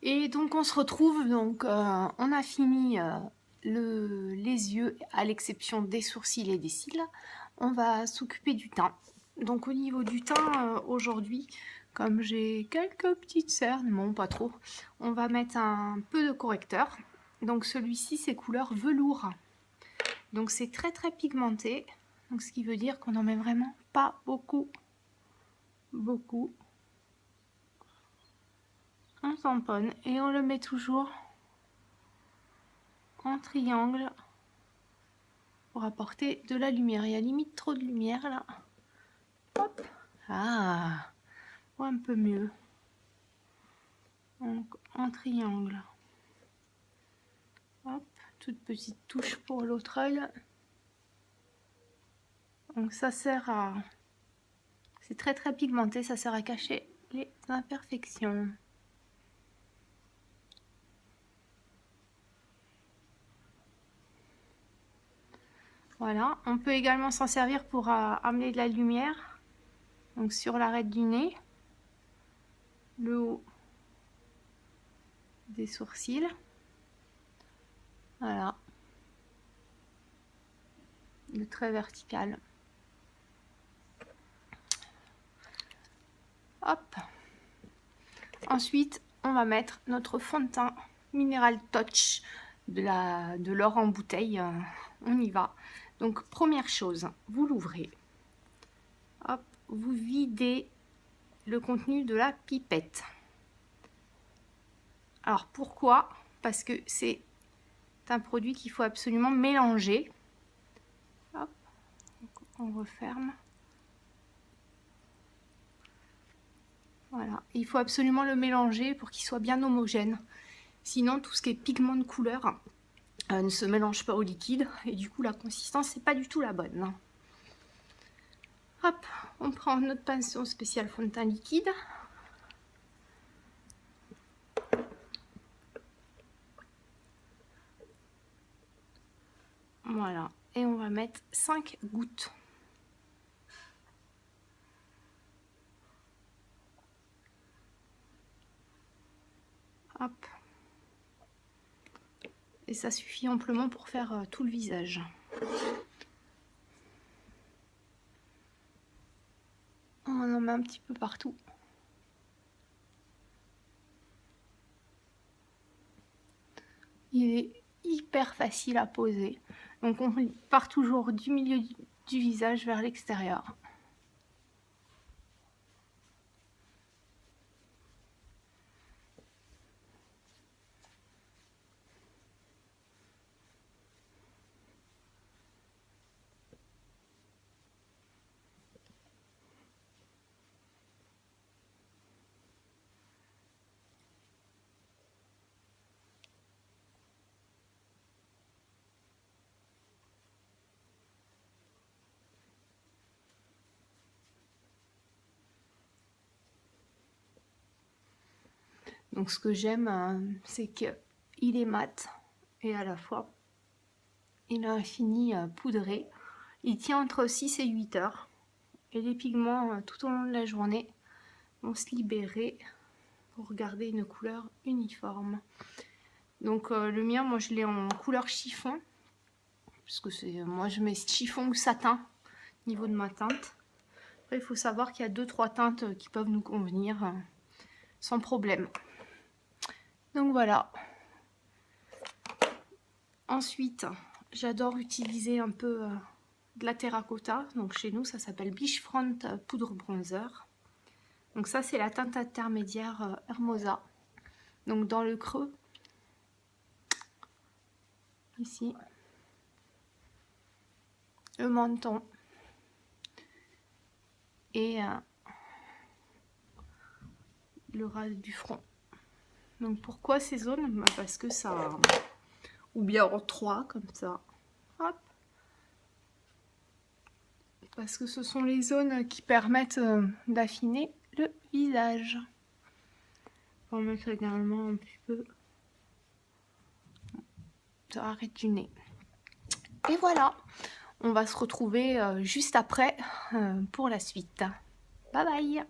Et donc on se retrouve, donc on a fini les yeux à l'exception des sourcils et des cils. On va s'occuper du teint. Donc au niveau du teint, aujourd'hui, comme j'ai quelques petites cernes, bon pas trop, on va mettre un peu de correcteur. Donc celui-ci c'est couleur velours. Donc c'est très très pigmenté. Donc ce qui veut dire qu'on n'en met vraiment pas beaucoup. On tamponne et on le met toujours en triangle pour apporter de la lumière. Il y a limite trop de lumière là. Hop. Ah, ou un peu mieux. Donc en triangle. Hop, toute petite touche pour l'autre œil. Donc ça sert à... C'est très très pigmenté, ça sert à cacher les imperfections. Voilà, on peut également s'en servir pour amener de la lumière. Donc sur l'arête du nez, le haut des sourcils. Voilà. Le trait vertical. Hop. Ensuite, on va mettre notre fond de teint Mineral Touch de l'or en bouteille. On y va. Donc, première chose, vous l'ouvrez. Hop, vous videz le contenu de la pipette. Alors, pourquoi? Parce que c'est un produit qu'il faut absolument mélanger. Hop, on referme. Voilà, il faut absolument le mélanger pour qu'il soit bien homogène. Sinon, tout ce qui est pigment de couleur ne se mélange pas au liquide et du coup la consistance c'est pas du tout la bonne. Hop, on prend notre pinceau spécial fond de teint liquide. Voilà, et on va mettre 5 gouttes. Hop. Et ça suffit amplement pour faire tout le visage. On en met un petit peu partout. Il est hyper facile à poser. Donc on part toujours du milieu du visage vers l'extérieur. Donc ce que j'aime, c'est qu'il est mat et à la fois il a un fini poudré. Il tient entre 6 et 8 heures. Et les pigments tout au long de la journée vont se libérer pour garder une couleur uniforme. Donc le mien, moi je l'ai en couleur chiffon. Parce que moi je mets chiffon ou satin au niveau de ma teinte. Après il faut savoir qu'il y a 2-3 teintes qui peuvent nous convenir sans problème. Donc voilà. Ensuite, j'adore utiliser un peu de la terracotta. Donc chez nous, ça s'appelle Beachfront Poudre Bronzer. Donc ça, c'est la teinte intermédiaire Hermosa. Donc dans le creux, ici, le menton et le ras du front. Donc pourquoi ces zones? Parce que ça... Ou bien en 3, comme ça. Hop. Parce que ce sont les zones qui permettent d'affiner le visage. On va mettre également un petit peu sur l'arête du nez. Et voilà, on va se retrouver juste après pour la suite. Bye bye!